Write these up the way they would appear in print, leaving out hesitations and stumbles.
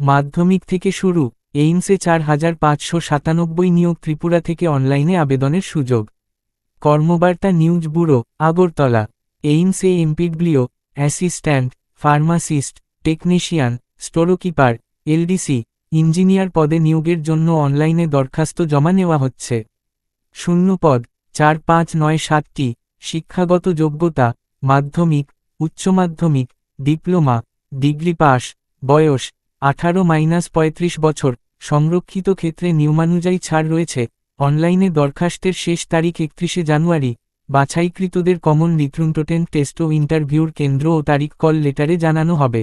মাধ্যমিক থেকে শুরু, এইমসে 4597 নিয়োগ। ত্রিপুরা থেকে অনলাইনে আবেদনের সুযোগ। কর্মবার্তা নিউজ ব্যুরো, আগরতলা। এইমসে MPW, assistant, pharmacist, technician, storekeeper, LDC, engineer পদে নিয়োগের জন্য অনলাইনে দরখাস্ত জমা নেওয়া হচ্ছে। শূন্যপদ 4597টি। শিক্ষাগত যোগ্যতা: মাধ্যমিক, উচ্চ মাধ্যমিক, ডিপ্লোমা, ডিগ্রি পাস। বয়স 18-35 বছর। সংরক্ষিত ক্ষেত্রে নিয়মানুযায়ী ছাড় রয়েছে। অনলাইনে দরখাস্তের শেষ তারিখ 31 জানুয়ারি। বাছাইকৃতদের কমন রিক্রুটমেন্ট টেস্ট ও ইন্টারভিউর কেন্দ্র ও তারিখ কল লেটারে জানানো হবে।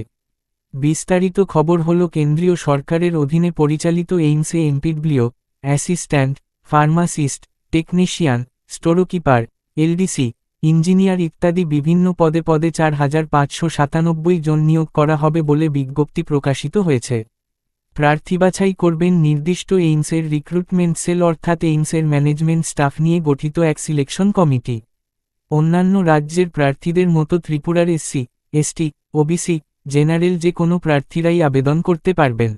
বিস্তারিত খবর হল, কেন্দ্রীয় সরকারের অধীনে পরিচালিত এইমসে MPW, assistant, pharmacist, technician, storekeeper, LDC, engineer ইত্যাদি বিভিন্ন পদে 4597 জন নিয়োগ করা হবে বলে বিজ্ঞপ্তি প্রকাশিত হয়েছে। প্রার্থী বাছাই করবেন নির্দিষ্ট এইমসের রিক্রুটমেন্ট সেল অর্থাৎ এইমসের ম্যানেজমেন্ট স্টাফ নিয়ে গঠিত এক সিলেকশন কমিটি। অন্যান্য রাজ্যের প্রার্থীদের মতো ত্রিপুরার এসসি, এসটি, ওবিসি, জেনারেল যে কোনো প্রার্থীরাই আবেদন করতে পারবেন।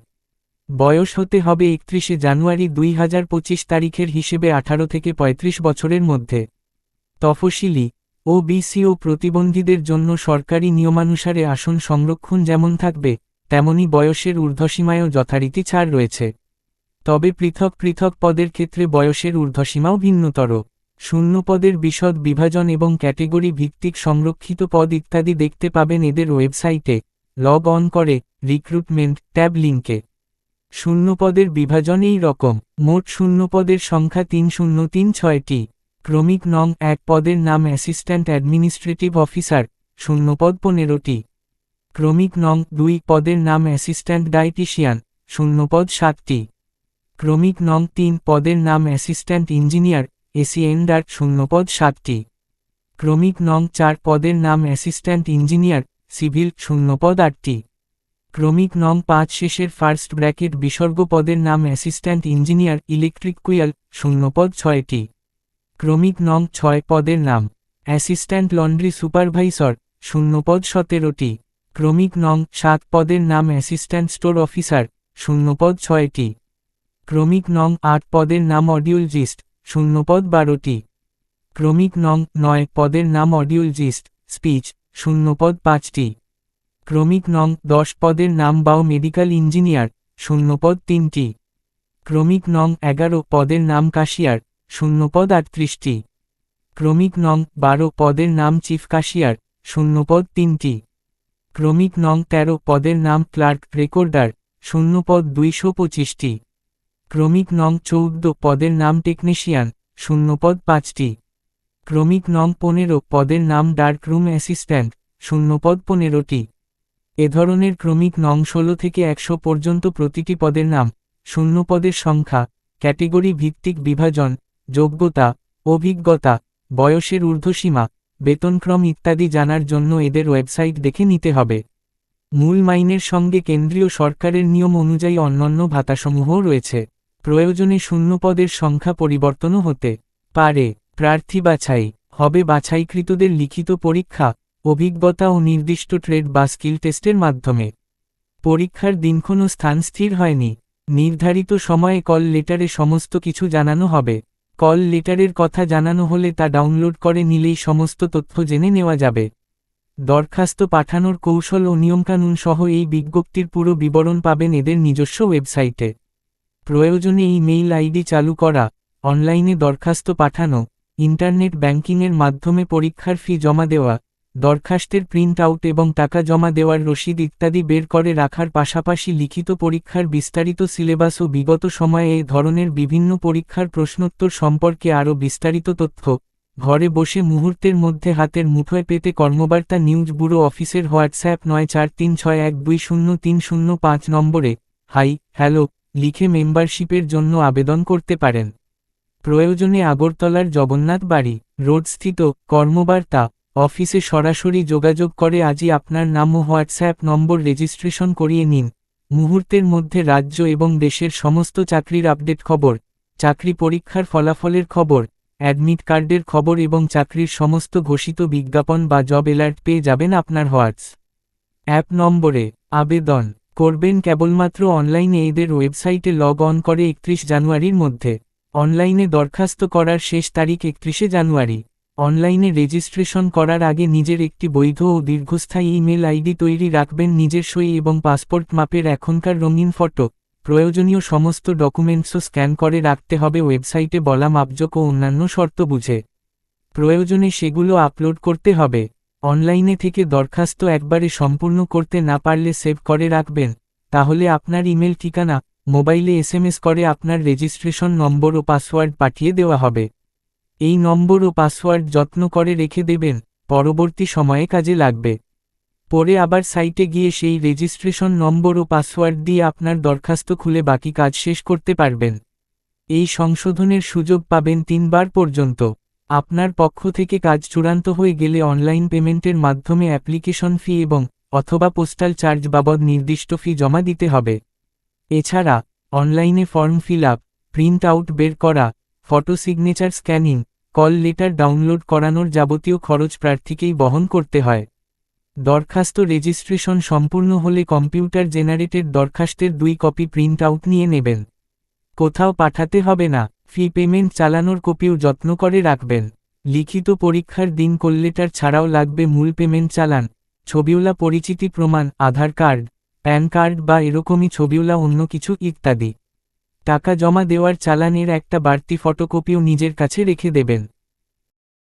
বয়স হতে হবে 31 জানুয়ারি 2025 তারিখের হিসেবে 18 থেকে 35 বছরের মধ্যে। তফসিলি, ওবিসি ও প্রতিবন্ধীদের জন্য সরকারি নিয়মানুসারে আসন সংরক্ষণ যেমন থাকবে, তেমনি বয়সের ঊর্ধ্বসীমায়ও যথারীতি ছাড় রয়েছে। তবে পৃথক পৃথক পদের ক্ষেত্রে বয়সের ঊর্ধ্বসীমাও ভিন্নতর। শূন্যপদের বিশদ বিভাজন এবং ক্যাটেগরি ভিত্তিক সংরক্ষিত পদ ইত্যাদি দেখতে পাবেন এদের ওয়েবসাইটে। লগ অন করে রিক্রুটমেন্ট ট্যাব লিঙ্কে। শূন্যপদের বিভাজন এই রকম: মোট শূন্যপদের সংখ্যা 3036টি। ক্রমিক নং 1 পদের নাম অ্যাসিস্ট্যান্ট অ্যাডমিনিস্ট্রেটিভ অফিসার, শূন্যপদ 15টি। ক্রমিক নং 2 পদের নাম অ্যাসিস্ট্যান্ট ডায়েটিশিয়ান, শূন্যপদ 7টি। ক্রমিক নং 3 পদের নাম অ্যাসিস্ট্যান্ট ইঞ্জিনিয়ার, এসি&আর, শূন্যপদ 7টি। ক্রমিক নং 4 পদের নাম অ্যাসিস্ট্যান্ট ইঞ্জিনিয়ার, সিভিল, শূন্যপদ 8টি। ক্রমিক নং 5 শেষের ফার্স্ট ব্র্যাকেট বিসর্গ পদের নাম অ্যাসিস্ট্যান্ট ইঞ্জিনিয়ার, ইলেকট্রিক্যাল, শূন্যপদ 6টি। ক্রমিক নং 6 পদের নাম অ্যাসিস্ট্যান্ট লন্ড্রি সুপারভাইসর, শূন্যপদ 17টি। ক্রমিক নং 7 পদের নাম অ্যাসিস্ট্যান্ট স্টোর অফিসার, শূন্যপদ 6টি। ক্রমিক নং 8 পদের নাম অডিওলজিস্ট, শূন্যপদ 12টি। ক্রমিক নং 9 পদের নাম অডিওলজিস্ট, স্পিচ, শূন্যপদ 5টি। ক্রমিক নং 10 পদের নাম বায়োমেডিক্যাল ইঞ্জিনিয়ার, শূন্যপদ 3টি। ক্রমিক নং 11 পদের নাম কাশিয়ার, শূন্যপদ 38টি। ক্রমিক নং 12 পদের নাম চিফ কাশিয়ার, শূন্যপদ 3টি। ক্রমিক নং 13 পদের নাম ক্লার্ক রেকর্ডার, শূন্যপদ 225টি। ক্রমিক নং 14 পদের নাম টেকনিশিয়ান, শূন্যপদ 5টি। ক্রমিক নং 15 পদের নাম ডার্ক রুম অ্যাসিস্ট্যান্ট, শূন্যপদ 15টি। এ ধরনের ক্রমিক নং 16 থেকে 100 পর্যন্ত প্রতিটি পদের নাম, শূন্যপদের সংখ্যা, ক্যাটেগরি ভিত্তিক বিভাজন, যোগ্যতা, অভিজ্ঞতা, বয়সের ঊর্ধ্বসীমা, বেতনক্রম ইত্যাদি জানার জন্য এদের ওয়েবসাইট দেখে নিতে হবে। মূল মাইনের সঙ্গে কেন্দ্রীয় সরকারের নিয়ম অনুযায়ী অন্যান্য ভাতাসমূহও রয়েছে। প্রয়োজনে শূন্যপদের সংখ্যা পরিবর্তনও হতে পারে। প্রার্থী বাছাই হবে বাছাইকৃতদের লিখিত পরীক্ষা, অভিজ্ঞতা ও নির্দিষ্ট ট্রেড বা স্কিল টেস্টের মাধ্যমে। পরীক্ষার দিনক্ষণ ও স্থান স্থির হয়নি। নির্ধারিত সময়ে কল লেটারে সমস্ত কিছু জানানো হবে। কল লেটারের কথা জানানো হলে তা ডাউনলোড করে নিলেই সমস্ত তথ্য জেনে নেওয়া যাবে। দরখাস্ত পাঠানোর কৌশল ও নিয়মকানুন সহ এই বিজ্ঞপ্তির পুরো বিবরণ পাবেন এদের নিজস্ব ওয়েবসাইটে। প্রয়োজনে ইমেইল আইডি চালু করা, অনলাইনে দরখাস্ত পাঠানো, ইন্টারনেট ব্যাংকিংয়ের মাধ্যমে পরীক্ষার ফি জমা দেওয়া, দরখাস্তের প্রিন্ট আউট এবং টাকা জমা দেওয়ার রসিদ ইত্যাদি বের করে রাখার পাশাপাশি লিখিত পরীক্ষার বিস্তারিত সিলেবাস ও বিগত সময়ে এই ধরনের বিভিন্ন পরীক্ষার প্রশ্নোত্তর সম্পর্কে আরও বিস্তারিত তথ্য ঘরে বসে মুহূর্তের মধ্যে হাতের মুঠোয় পেতে কর্মবার্তা নিউজ ব্যুরো অফিসের হোয়াটসঅ্যাপ 9436120305 নম্বরে হাই হ্যালো লিখে মেম্বারশিপের জন্য আবেদন করতে পারেন। প্রয়োজনে আগরতলার জগন্নাথ বাড়ি রোডস্থিত কর্মবার্তা অফিসে সরাসরি যোগাযোগ করে আজই আপনার নাম ও হোয়াটসঅ্যাপ নম্বর রেজিস্ট্রেশন করিয়ে নিন। মুহূর্তের মধ্যে রাজ্য এবং দেশের সমস্ত চাকরির আপডেট খবর, চাকরি পরীক্ষার ফলাফলের খবর, অ্যাডমিট কার্ডের খবর এবং চাকরির সমস্ত ঘোষিত বিজ্ঞাপন বা জব অ্যালার্ট পেয়ে যাবেন আপনার হোয়াটসঅ্যাপ নম্বরে। আবেদন করবেন কেবলমাত্র অনলাইনে এদের ওয়েবসাইটে লগ অন করে 31 জানুয়ারির মধ্যে। অনলাইনে দরখাস্ত করার শেষ তারিখ 31 জানুয়ারি। অনলাইনে রেজিস্ট্রেশন করার আগে নিজের একটি বৈধ ও দীর্ঘস্থায়ী ইমেল আইডি তৈরি রাখবেন, নিজের সই এবং পাসপোর্ট মাপের এখনকার রঙিন ফটো। প্রয়োজনীয় সমস্ত ডকুমেন্টসও স্ক্যান করে রাখতে হবে ওয়েবসাইটে বলা মাপজোক ও অন্যান্য শর্ত বুঝে। প্রয়োজনে সেগুলো আপলোড করতে হবে। অনলাইনে থেকে দরখাস্ত একবারে সম্পূর্ণ করতে না পারলে সেভ করে রাখবেন, তাহলে আপনার ইমেল ঠিকানা, মোবাইলে এসএমএস করে আপনার রেজিস্ট্রেশন নম্বর ও পাসওয়ার্ড পাঠিয়ে দেওয়া হবে। এই নম্বর ও পাসওয়ার্ড যত্ন করে রেখে দেবেন, পরবর্তী সময়ে কাজে লাগবে। পরে আবার সাইটে গিয়ে সেই রেজিস্ট্রেশন নম্বর ও পাসওয়ার্ড দিয়ে আপনার দরখাস্ত খুলে বাকি কাজ শেষ করতে পারবেন। এই সংশোধনের সুযোগ পাবেন 3 বার পর্যন্ত। আপনার পক্ষ থেকে কাজ চূড়ান্ত হয়ে গেলে অনলাইন পেমেন্টের মাধ্যমে অ্যাপ্লিকেশন ফি অথবা পোস্টাল চার্জ বাবদ নির্দিষ্ট ফি জমা দিতে হবে। এছাড়া অনলাইনে form fill up, print out বের করা, photo signature scanning, call letter download করানোর যাবতীয় খরচ প্রার্থীকেই বহন করতে হয়। দরখাস্ত রেজিস্ট্রেশন সম্পূর্ণ হলে কম্পিউটার জেনারেটেড দরখাস্তের 2 কপি প্রিন্ট আউট নিয়ে নেবেন। কোথাও পাঠাতে হবে না। ফি পেমেন্ট চালানোর কপিও যত্ন করে রাখবেন। লিখিত পরীক্ষার দিন কল লেটার ছাড়াও লাগবে মূল পেমেন্ট চালান, ছবিওলা পরিচিতি প্রমাণ, আধার কার্ড, প্যান কার্ড বা এরকমই ছবিওলা অন্য কিছু ইত্যাদি। টাকা জমা দেওয়ার চালানের একটা বাড়তি ফটোকপিও নিজের কাছে রেখে দেবেন।